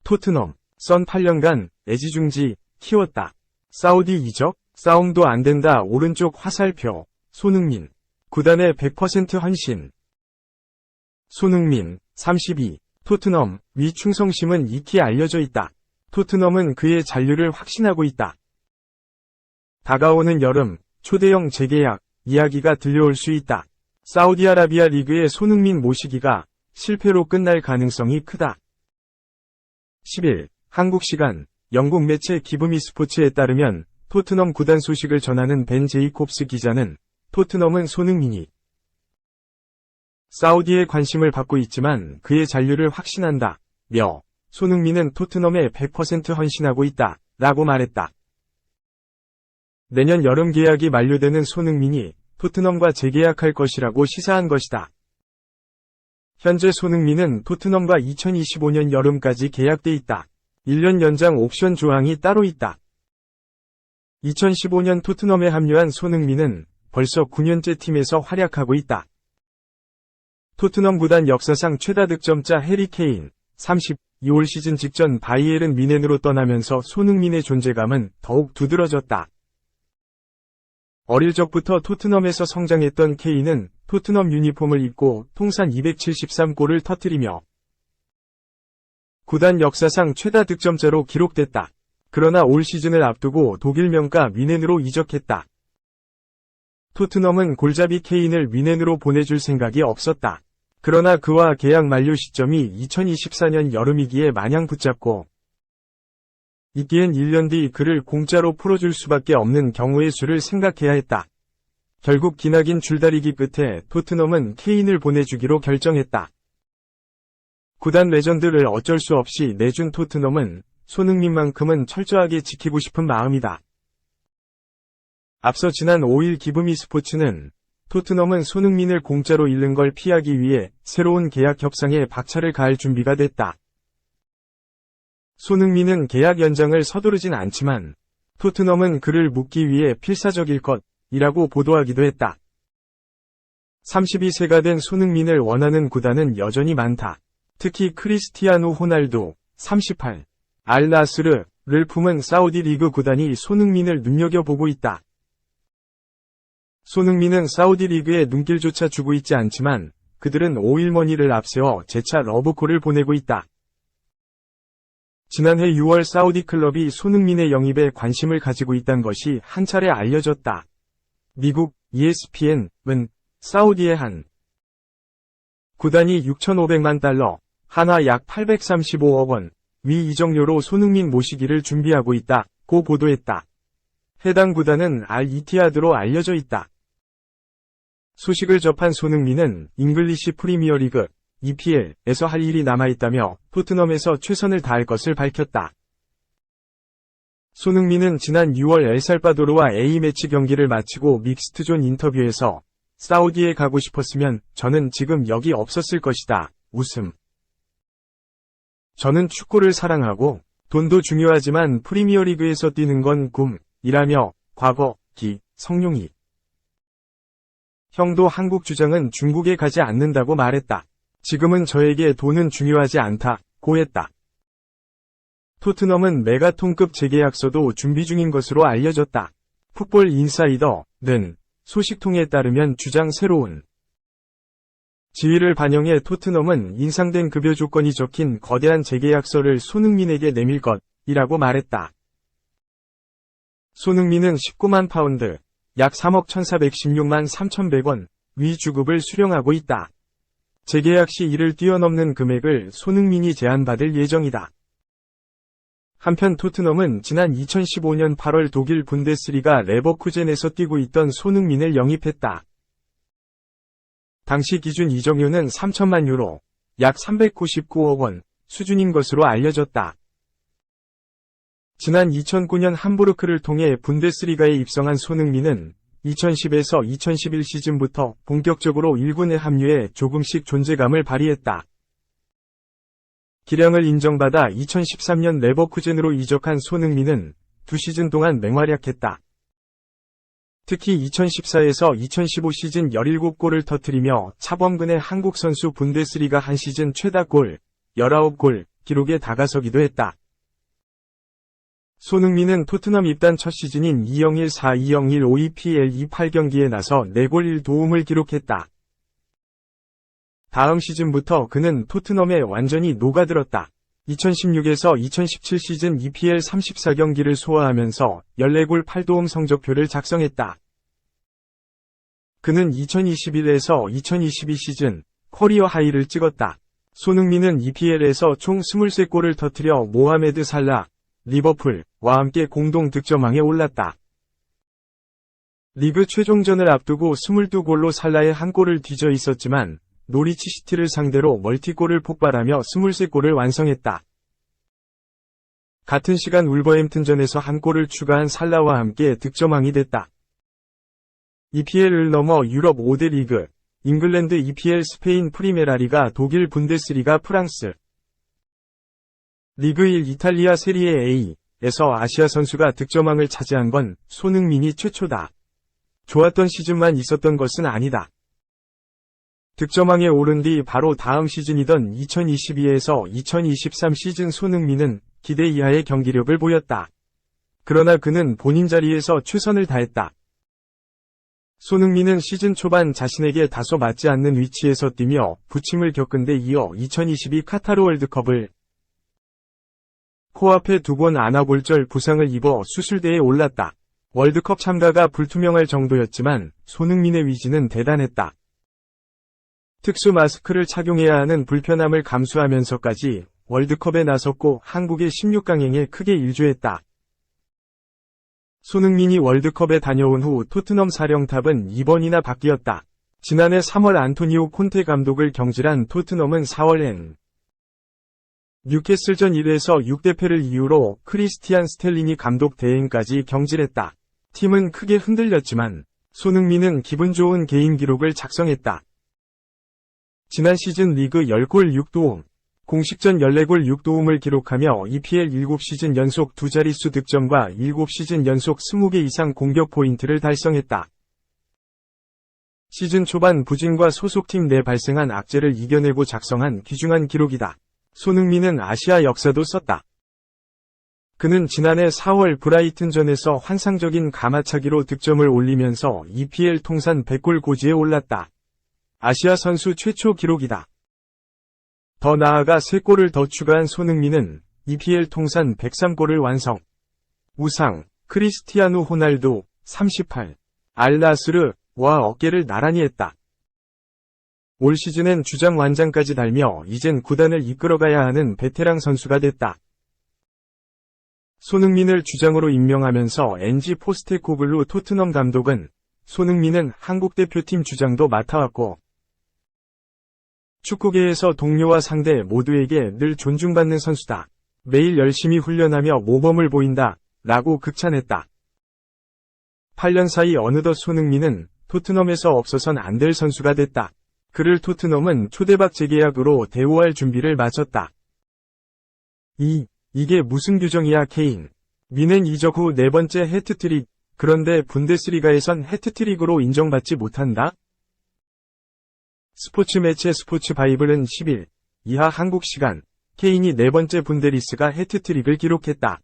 토트넘, 선 8년간 애지중지 키웠다. 사우디 이적? 싸움도 안 된다. 오른쪽 화살표. 손흥민. 구단의 100% 헌신. 손흥민, 32. 토트넘, 위 충성심은 익히 알려져 있다. 토트넘은 그의 잔류를 확신하고 있다. 다가오는 여름, 초대형 재계약, 이야기가 들려올 수 있다. 사우디아라비아 리그의 손흥민 모시기가 실패로 끝날 가능성이 크다. 10일, 한국 시간, 영국 매체 기브미 스포츠에 따르면 토트넘 구단 소식을 전하는 벤 제이콥스 기자는 토트넘은 손흥민이 사우디의 관심을 받고 있지만 그의 잔류를 확신한다. 며 손흥민은 토트넘에 100% 헌신하고 있다. 라고 말했다. 내년 여름 계약이 만료되는 손흥민이 토트넘과 재계약할 것이라고 시사한 것이다. 현재 손흥민은 토트넘과 2025년 여름까지 계약돼 있다. 1년 연장 옵션 조항이 따로 있다. 2015년 토트넘에 합류한 손흥민은 벌써 9년째 팀에서 활약하고 있다. 토트넘 구단 역사상 최다 득점자 해리 케인, 32올 시즌 직전 바이에른 뮌헨으로 떠나면서 손흥민의 존재감은 더욱 두드러졌다. 어릴 적부터 토트넘에서 성장했던 케인은 토트넘 유니폼을 입고 통산 273골을 터뜨리며 구단 역사상 최다 득점자로 기록됐다. 그러나 올 시즌을 앞두고 독일 명가 뮌헨으로 이적했다. 토트넘은 골잡이 케인을 뮌헨으로 보내줄 생각이 없었다. 그러나 그와 계약 만료 시점이 2024년 여름이기에 마냥 붙잡고 있기엔 1년 뒤 그를 공짜로 풀어줄 수밖에 없는 경우의 수를 생각해야 했다. 결국 기나긴 줄다리기 끝에 토트넘은 케인을 보내주기로 결정했다. 구단 레전드를 어쩔 수 없이 내준 토트넘은 손흥민만큼은 철저하게 지키고 싶은 마음이다. 앞서 지난 5일 기브미 스포츠는 토트넘은 손흥민을 공짜로 잃는 걸 피하기 위해 새로운 계약 협상에 박차를 가할 준비가 됐다. 손흥민은 계약 연장을 서두르진 않지만 토트넘은 그를 묻기 위해 필사적일 것이라고 보도하기도 했다. 32세가 된 손흥민을 원하는 구단은 여전히 많다. 특히 크리스티아누 호날두, 38, 알나스르를 품은 사우디 리그 구단이 손흥민을 눈여겨보고 있다. 손흥민은 사우디 리그에 눈길조차 주고 있지 않지만 그들은 오일머니를 앞세워 재차 러브콜을 보내고 있다. 지난해 6월 사우디 클럽이 손흥민의 영입에 관심을 가지고 있다는 것이 한 차례 알려졌다. 미국 ESPN은 사우디의 한 구단이 6,500만 달러, 한화 약 835억 원, 위 이적료로 손흥민 모시기를 준비하고 있다고 보도했다. 해당 구단은 알-이티하드로 알려져 있다. 소식을 접한 손흥민은 잉글리시 프리미어리그 EPL에서 할 일이 남아있다며 토트넘에서 최선을 다할 것을 밝혔다. 손흥민은 지난 6월 엘살바도르와 A매치 경기를 마치고 믹스트존 인터뷰에서 사우디에 가고 싶었으면 저는 지금 여기 없었을 것이다. 웃음. 저는 축구를 사랑하고 돈도 중요하지만 프리미어리그에서 뛰는 건 꿈이라며 과거 성룡이 형도 한국 주장은 중국에 가지 않는다고 말했다. 지금은 저에게 돈은 중요하지 않다고 했다. 토트넘은 메가톤급 재계약서도 준비 중인 것으로 알려졌다. 풋볼 인사이더는 소식통에 따르면 주장 새로운 지위를 반영해 토트넘은 인상된 급여 조건이 적힌 거대한 재계약서를 손흥민에게 내밀 것이라고 말했다. 손흥민은 19만 파운드, 약 3억 1,416만 3,100원 위 주급을 수령하고 있다. 재계약 시 이를 뛰어넘는 금액을 손흥민이 제한받을 예정이다. 한편 토트넘은 지난 2015년 8월 독일 분데스리가 레버쿠젠에서 뛰고 있던 손흥민을 영입했다. 당시 기준 이적료는 3천만 유로, 약 399억 원 수준인 것으로 알려졌다. 지난 2009년 함부르크를 통해 분데스리가에 입성한 손흥민은 2010에서 2011 시즌부터 본격적으로 1군에 합류해 조금씩 존재감을 발휘했다. 기량을 인정받아 2013년 레버쿠젠으로 이적한 손흥민은 2시즌 동안 맹활약했다. 특히 2014에서 2015 시즌 17골을 터뜨리며 차범근의 한국 선수 분데스리가 한 시즌 최다 골, 19골 기록에 다가서기도 했다. 손흥민은 토트넘 입단 첫 시즌인 2014-2015 EPL 28경기에 나서 4골 1도움을 기록했다. 다음 시즌부터 그는 토트넘에 완전히 녹아들었다. 2016에서 2017 시즌 EPL 34경기를 소화하면서 14골 8도움 성적표를 작성했다. 그는 2021에서 2022 시즌 커리어 하이를 찍었다. 손흥민은 EPL에서 총 23골을 터뜨려 모하메드 살라, 리버풀과 함께 공동 득점왕에 올랐다. 리그 최종전을 앞두고 22골로 살라의 한 골을 뒤져 있었지만 노리치 시티를 상대로 멀티골을 폭발하며 23골을 완성했다. 같은 시간 울버햄튼전에서 한 골을 추가한 살라와 함께 득점왕이 됐다. EPL을 넘어 유럽 5대 리그, 잉글랜드 EPL, 스페인 프리메라리가, 독일 분데스리가, 프랑스 리그 1 이탈리아 세리에 A에서 아시아 선수가 득점왕을 차지한 건 손흥민이 최초다. 좋았던 시즌만 있었던 것은 아니다. 득점왕에 오른 뒤 바로 다음 시즌이던 2022에서 2023 시즌 손흥민은 기대 이하의 경기력을 보였다. 그러나 그는 본인 자리에서 최선을 다했다. 손흥민은 시즌 초반 자신에게 다소 맞지 않는 위치에서 뛰며 부침을 겪은 데 이어 2022 카타르 월드컵을 코앞에 두곤 아나골절 부상을 입어 수술대에 올랐다. 월드컵 참가가 불투명할 정도였지만 손흥민의 위지는 대단했다. 특수 마스크를 착용해야 하는 불편함을 감수하면서까지 월드컵에 나섰고 한국의 16강행에 크게 일조했다. 손흥민이 월드컵에 다녀온 후 토트넘 사령탑은 2번이나 바뀌었다. 지난해 3월 안토니오 콘테 감독을 경질한 토트넘은 4월 뉴캐슬전 1에서 6대 패를 이유로 크리스티안 스텔링이 감독 대행까지 경질했다. 팀은 크게 흔들렸지만 손흥민은 기분 좋은 개인 기록을 작성했다. 지난 시즌 리그 10골 6도움, 공식전 14골 6도움을 기록하며 EPL 7시즌 연속 두 자릿수 득점과 7시즌 연속 20개 이상 공격 포인트를 달성했다. 시즌 초반 부진과 소속팀 내 발생한 악재를 이겨내고 작성한 귀중한 기록이다. 손흥민은 아시아 역사도 썼다. 그는 지난해 4월 브라이튼전에서 환상적인 가마차기로 득점을 올리면서 EPL 통산 100골 고지에 올랐다. 아시아 선수 최초 기록이다. 더 나아가 3골을 더 추가한 손흥민은 EPL 통산 103골을 완성. 우상, 크리스티아누 호날두, 38, 알나스르와 어깨를 나란히 했다. 올 시즌엔 주장 완장까지 달며 이젠 구단을 이끌어가야 하는 베테랑 선수가 됐다. 손흥민을 주장으로 임명하면서 엔지 포스테코글루 토트넘 감독은 손흥민은 한국 대표팀 주장도 맡아왔고 축구계에서 동료와 상대 모두에게 늘 존중받는 선수다. 매일 열심히 훈련하며 모범을 보인다. 라고 극찬했다. 8년 사이 어느덧 손흥민은 토트넘에서 없어선 안 될 선수가 됐다. 그를 토트넘은 초대박 재계약으로 대우할 준비를 마쳤다. 이게 무슨 규정이야 케인. 미넨 이적 후 4번째 해트트릭. 그런데 분데스리가에선 해트트릭으로 인정받지 못한다? 스포츠 매체 스포츠 바이블은 10일 이하 한국 시간 케인이 4번째 분데리스가 해트트릭을 기록했다.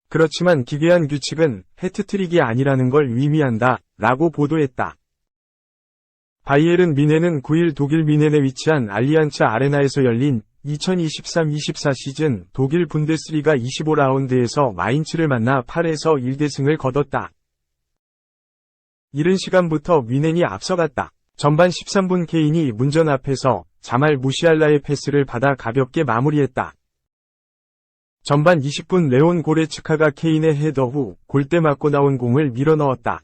그렇지만 기괴한 규칙은 해트트릭이 아니라는 걸 의미한다. 라고 보도했다. 바이에른 뮌헨은 9일 독일 뮌헨에 위치한 알리안츠 아레나에서 열린 2023-24 시즌 독일 분데스리가 25라운드에서 마인츠를 만나 8에서 1대승을 거뒀다. 이른 시간부터 뮌헨이 앞서갔다. 전반 13분 케인이 문전 앞에서 자말 무시알라의 패스를 받아 가볍게 마무리했다. 전반 20분 레온 고레츠카가 케인의 헤더 후 골대 맞고 나온 공을 밀어넣었다.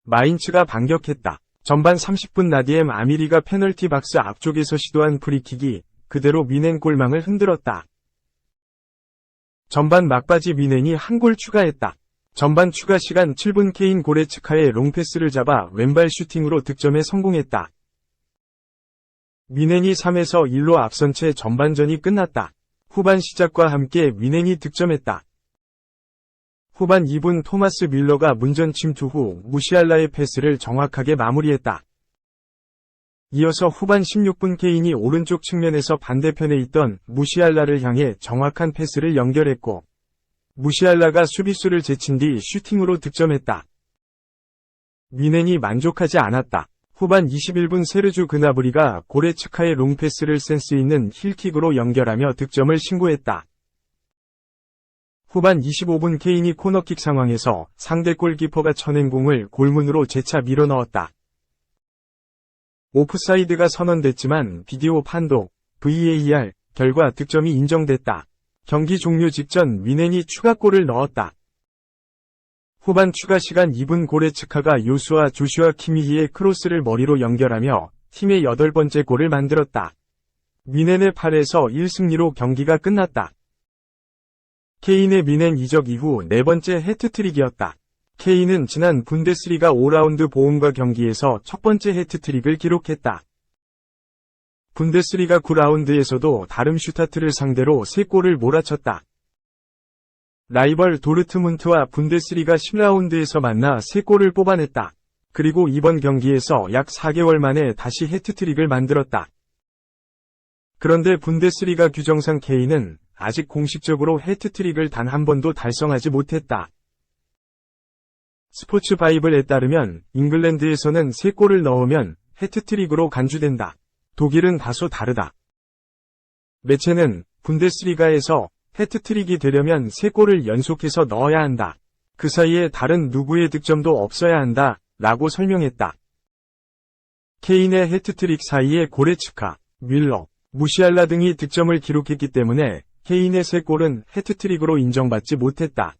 마인츠가 반격했다. 전반 30분 나디엠 아미리가 페널티 박스 앞쪽에서 시도한 프리킥이 그대로 뮌헨 골망을 흔들었다. 전반 막바지 뮌헨이 한 골 추가했다. 전반 추가 시간 7분 케인 고레츠카의 롱패스를 잡아 왼발 슈팅으로 득점에 성공했다. 뮌헨이 3에서 1로 앞선 채 전반전이 끝났다. 후반 시작과 함께 뮌헨이 득점했다. 후반 2분 토마스 뮬러가 문전 침투 후 무시알라의 패스를 정확하게 마무리했다. 이어서 후반 16분 케인이 오른쪽 측면에서 반대편에 있던 무시알라를 향해 정확한 패스를 연결했고, 무시알라가 수비수를 제친 뒤 슈팅으로 득점했다. 뮌헨이 만족하지 않았다. 후반 21분 세르주 그나브리가 고레츠카의 롱패스를 센스 있는 힐킥으로 연결하며 득점을 신고했다. 후반 25분 케인이 코너킥 상황에서 상대 골키퍼가 쳐낸 공을 골문으로 재차 밀어넣었다. 오프사이드가 선언됐지만 비디오 판독, VAR 결과 득점이 인정됐다. 경기 종료 직전 뮌헨이 추가골을 넣었다. 후반 추가 시간 2분 고레츠카가 요수아 조슈아 키미히의 크로스를 머리로 연결하며 팀의 8번째 골을 만들었다. 뮌헨의 8에서 1승리로 경기가 끝났다. 케인의 뮌헨 이적 이후 4번째 해트트릭이었다. 케인은 지난 분데스리가 5라운드 보험과 경기에서 첫 번째 해트트릭을 기록했다. 분데스리가 9라운드에서도 다름슈타트를 상대로 3골을 몰아쳤다. 라이벌 도르트문트와 분데스리가 10라운드에서 만나 3골을 뽑아냈다. 그리고 이번 경기에서 약 4개월 만에 다시 해트트릭을 만들었다. 그런데 분데스리가 규정상 케인은 아직 공식적으로 해트트릭을 단 한 번도 달성하지 못했다. 스포츠 바이블에 따르면 잉글랜드에서는 3골을 넣으면 해트트릭으로 간주된다. 독일은 다소 다르다. 매체는 분데스리가에서 해트트릭이 되려면 3골을 연속해서 넣어야 한다. 그 사이에 다른 누구의 득점도 없어야 한다. 라고 설명했다. 케인의 해트트릭 사이에 고레츠카, 뮬러, 무시알라 등이 득점을 기록했기 때문에 케인의 3골은 해트트릭으로 인정받지 못했다.